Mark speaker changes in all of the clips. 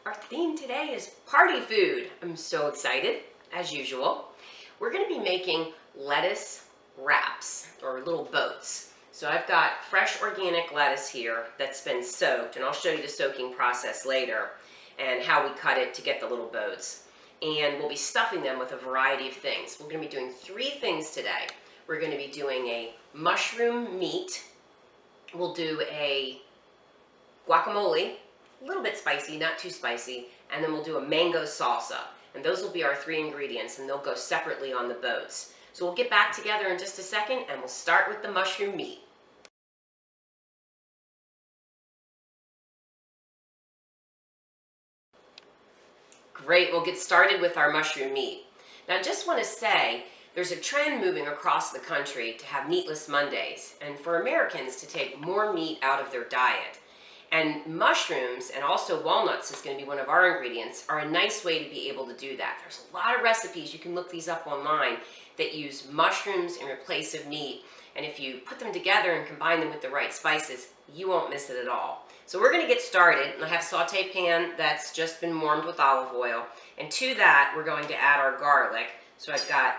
Speaker 1: Our theme today is party food. I'm so excited, as usual. We're going to be making lettuce wraps, or little boats. So I've got fresh organic lettuce here that's been soaked, and I'll show you the soaking process later and how we cut it to get the little boats. And we'll be stuffing them with a variety of things. We're going to be doing 3 things today. We're going to be doing a mushroom meat. We'll do a guacamole, a little bit spicy, not too spicy, and then we'll do a mango salsa. And those will be our 3 ingredients, and they'll go separately on the boats. So we'll get back together in just a second, and we'll start with the mushroom meat. Great, we'll get started with our mushroom meat. Now I just want to say, there's a trend moving across the country to have meatless Mondays, and for Americans to take more meat out of their diet. And mushrooms, and also walnuts is going to be one of our ingredients, are a nice way to be able to do that. There's a lot of recipes, you can look these up online, that use mushrooms in place of meat. And if you put them together and combine them with the right spices, you won't miss it at all. So we're going to get started. I have a saute pan that's just been warmed with olive oil. And to that, we're going to add our garlic. So I've got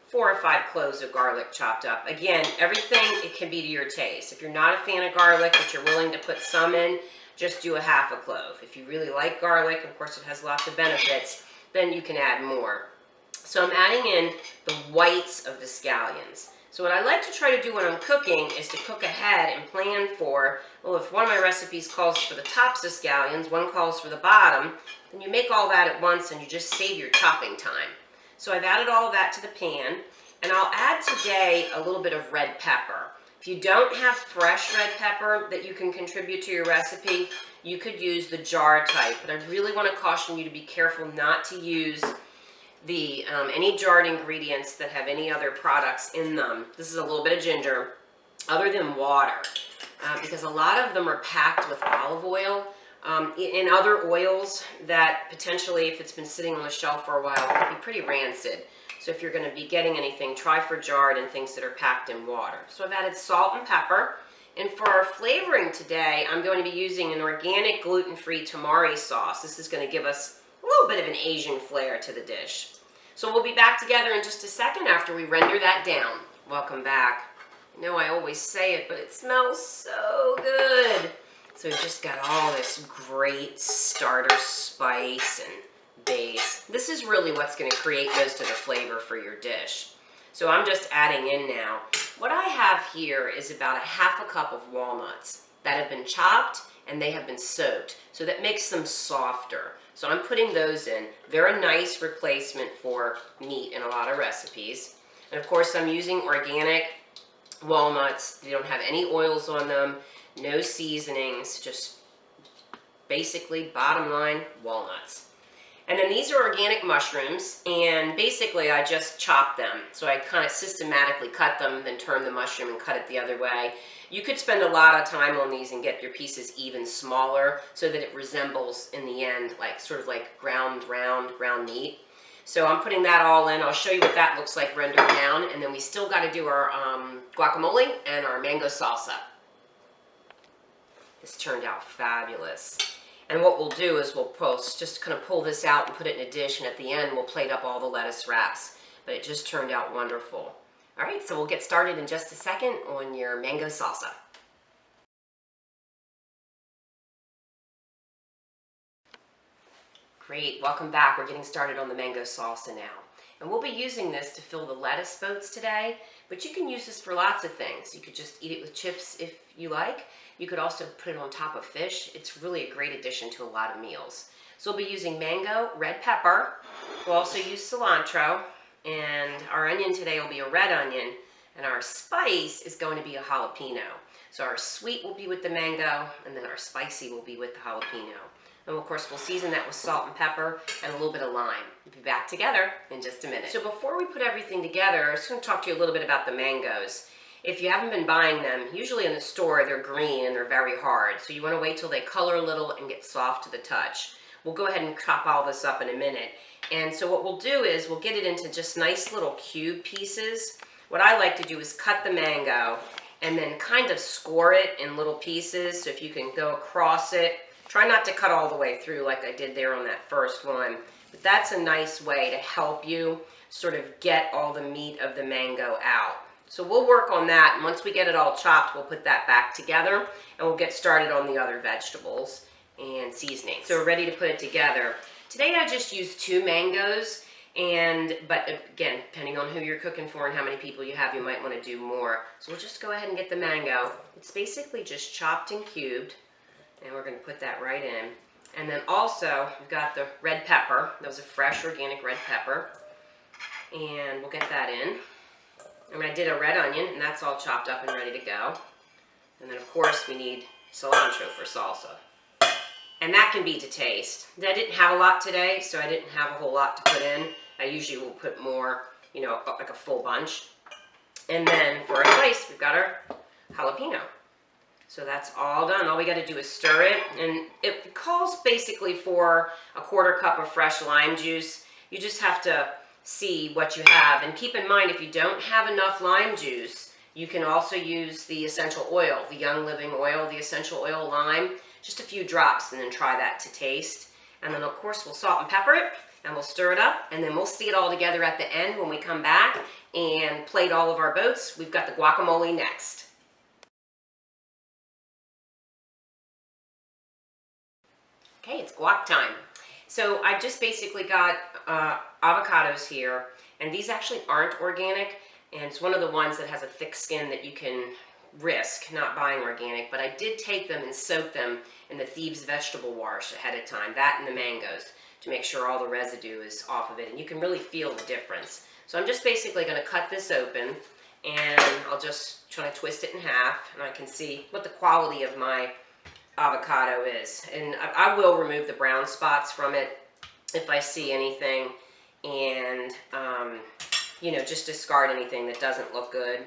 Speaker 1: 4 or 5 cloves of garlic chopped up. Again, everything, it can be to your taste. If you're not a fan of garlic, but you're willing to put some in, just do a half a clove. If you really like garlic, and of course it has lots of benefits, then you can add more. So I'm adding in the whites of the scallions. So what I like to try to do when I'm cooking is to cook ahead and plan for, well, if one of my recipes calls for the tops of scallions, one calls for the bottom, then you make all that at once and you just save your chopping time. So I've added all of that to the pan, and I'll add today a little bit of red pepper. If you don't have fresh red pepper that you can contribute to your recipe, you could use the jar type, but I really want to caution you to be careful not to use the any jarred ingredients that have any other products in them. This is a little bit of ginger, other than water, because a lot of them are packed with olive oil and other oils that potentially, if it's been sitting on the shelf for a while, can be pretty rancid. So if you're going to be getting anything, try for jarred and things that are packed in water. So I've added salt and pepper. And for our flavoring today, I'm going to be using an organic gluten-free tamari sauce. This is going to give us a little bit of an Asian flair to the dish. So we'll be back together in just a second after we render that down. Welcome back. I know I always say it, but it smells so good. So we've just got all this great starter spice and base. This is really what's going to create most of the flavor for your dish. So I'm just adding in now. What I have here is about a half a cup of walnuts that have been chopped and they have been soaked. So that makes them softer. So I'm putting those in. They're a nice replacement for meat in a lot of recipes. And of course I'm using organic walnuts. They don't have any oils on them, no seasonings, just basically bottom line walnuts. And then these are organic mushrooms, and basically I just chop them. So I kind of systematically cut them, then turn the mushroom and cut it the other way. You could spend a lot of time on these and get your pieces even smaller so that it resembles in the end like sort of like ground meat. So I'm putting that all in. I'll show you what that looks like rendered down, and then we still got to do our guacamole and our mango salsa. This turned out fabulous. And what we'll do is we'll just kind of pull this out and put it in a dish, and at the end we'll plate up all the lettuce wraps. But it just turned out wonderful. All right, so we'll get started in just a second on your mango salsa. Great, welcome back. We're getting started on the mango salsa now. And we'll be using this to fill the lettuce boats today, but you can use this for lots of things. You could just eat it with chips if you like. You could also put it on top of fish. It's really a great addition to a lot of meals. So we'll be using mango, red pepper. We'll also use cilantro, and our onion today will be a red onion, and our spice is going to be a jalapeno. So our sweet will be with the mango, and then our spicy will be with the jalapeno. And of course, we'll season that with salt and pepper and a little bit of lime. We'll be back together in just a minute. So before we put everything together, I'm just going to talk to you a little bit about the mangoes. If you haven't been buying them, usually in the store, they're green and they're very hard. So you want to wait till they color a little and get soft to the touch. We'll go ahead and chop all this up in a minute. And so what we'll do is we'll get it into just nice little cube pieces. What I like to do is cut the mango and then kind of score it in little pieces. So if you can go across it, Try not to cut all the way through like I did there on that first one. But that's a nice way to help you sort of get all the meat of the mango out. So we'll work on that, and once we get it all chopped, we'll put that back together, and we'll get started on the other vegetables and seasonings. So we're ready to put it together. Today I just used 2 mangoes, but again, depending on who you're cooking for and how many people you have, you might want to do more. So we'll just go ahead and get the mango. It's basically just chopped and cubed, and we're going to put that right in. And then also, we've got the red pepper. That was a fresh organic red pepper, and we'll get that in. And I did a red onion, and that's all chopped up and ready to go. And then, of course, we need cilantro for salsa. And that can be to taste. I didn't have a lot today, so I didn't have a whole lot to put in. I usually will put more, you know, like a full bunch. And then for our spice, we've got our jalapeno. So that's all done. All we got to do is stir it. And it calls basically for a 1/4 cup of fresh lime juice. You just have to see what you have. And keep in mind, if you don't have enough lime juice, you can also use the essential oil, the Young Living oil, the essential oil lime. Just a few drops, and then try that to taste. And then, of course, we'll salt and pepper it, and we'll stir it up, and then we'll see it all together at the end when we come back and plate all of our boats. We've got the guacamole next. Okay, it's guac time. So I just basically got avocados here, and these actually aren't organic, and it's one of the ones that has a thick skin that you can risk not buying organic, but I did take them and soak them in the Thieves vegetable wash ahead of time, that and the mangoes, to make sure all the residue is off of it, and you can really feel the difference. So I'm just basically going to cut this open, and I'll just try to twist it in half, and I can see what the quality of my avocado is. And I will remove the brown spots from it if I see anything, and you know, just discard anything that doesn't look good.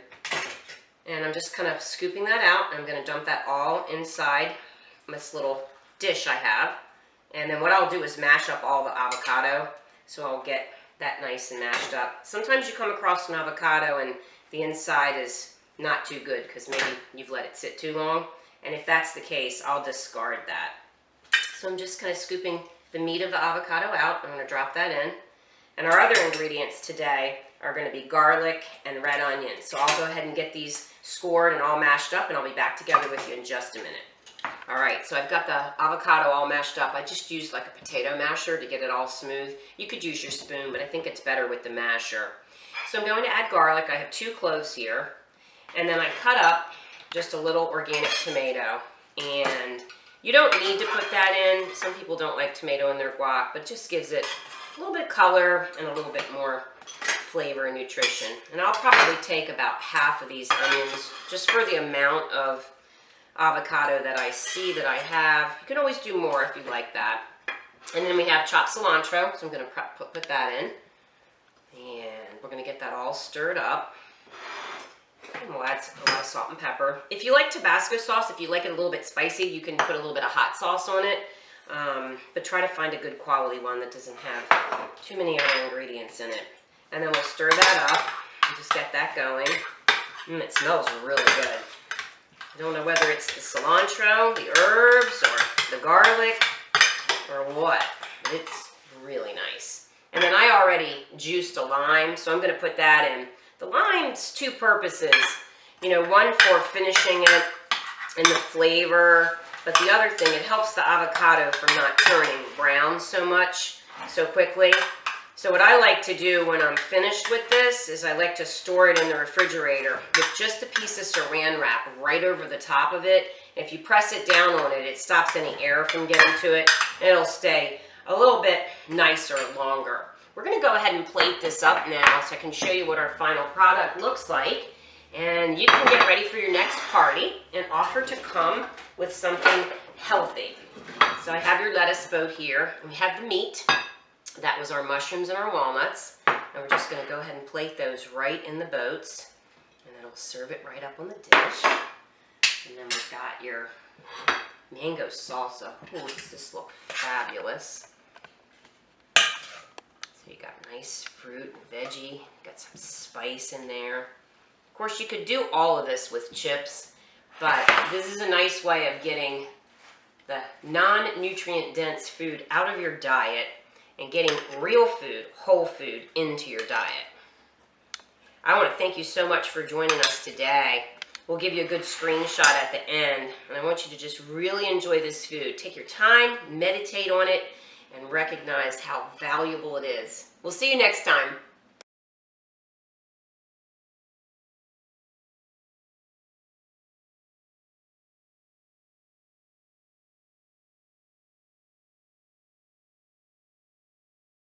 Speaker 1: And I'm just kind of scooping that out. I'm going to dump that all inside this little dish I have. And then what I'll do is mash up all the avocado, so I'll get that nice and mashed up. Sometimes you come across an avocado and the inside is not too good because maybe you've let it sit too long. And if that's the case, I'll discard that. So I'm just kind of scooping the meat of the avocado out. I'm going to drop that in. And our other ingredients today are going to be garlic and red onion. So I'll go ahead and get these scored and all mashed up, and I'll be back together with you in just a minute. All right, so I've got the avocado all mashed up. I just used like a potato masher to get it all smooth. You could use your spoon, but I think it's better with the masher. So I'm going to add garlic. I have 2 cloves here. And then I cut up just a little organic tomato. And you don't need to put that in. Some people don't like tomato in their guac, but it just gives it a little bit of color and a little bit more flavor and nutrition. And I'll probably take about half of these onions just for the amount of avocado that I see that I have. You can always do more if you like that. And then we have chopped cilantro, so I'm going to put that in. And we're going to get that all stirred up. And we'll add a lot of salt and pepper. If you like Tabasco sauce, if you like it a little bit spicy, you can put a little bit of hot sauce on it. But try to find a good quality one that doesn't have too many other ingredients in it. And then we'll stir that up and just get that going. It smells really good. I don't know whether it's the cilantro, the herbs, or the garlic, or what. But it's really nice. And then I already juiced a lime, so I'm going to put that in. The lime's 2 purposes. You know, one for finishing it and the flavor, but the other thing, it helps the avocado from not turning brown so much, so quickly. So what I like to do when I'm finished with this is I like to store it in the refrigerator with just a piece of saran wrap right over the top of it. If you press it down on it, it stops any air from getting to it, and it'll stay a little bit nicer longer. We're going to go ahead and plate this up now so I can show you what our final product looks like. And you can get ready for your next party and offer to come with something healthy. So I have your lettuce boat here. We have the meat. That was our mushrooms and our walnuts. And we're just going to go ahead and plate those right in the boats. And then we'll serve it right up on the dish. And then we've got your mango salsa. Ooh, does this look fabulous. So you got nice fruit and veggie. Got some spice in there. Of course, you could do all of this with chips, but this is a nice way of getting the non-nutrient dense food out of your diet and getting real food, whole food, into your diet. I want to thank you so much for joining us today. We'll give you a good screenshot at the end, and I want you to just really enjoy this food. Take your time, meditate on it, and recognize how valuable it is. We'll see you next time.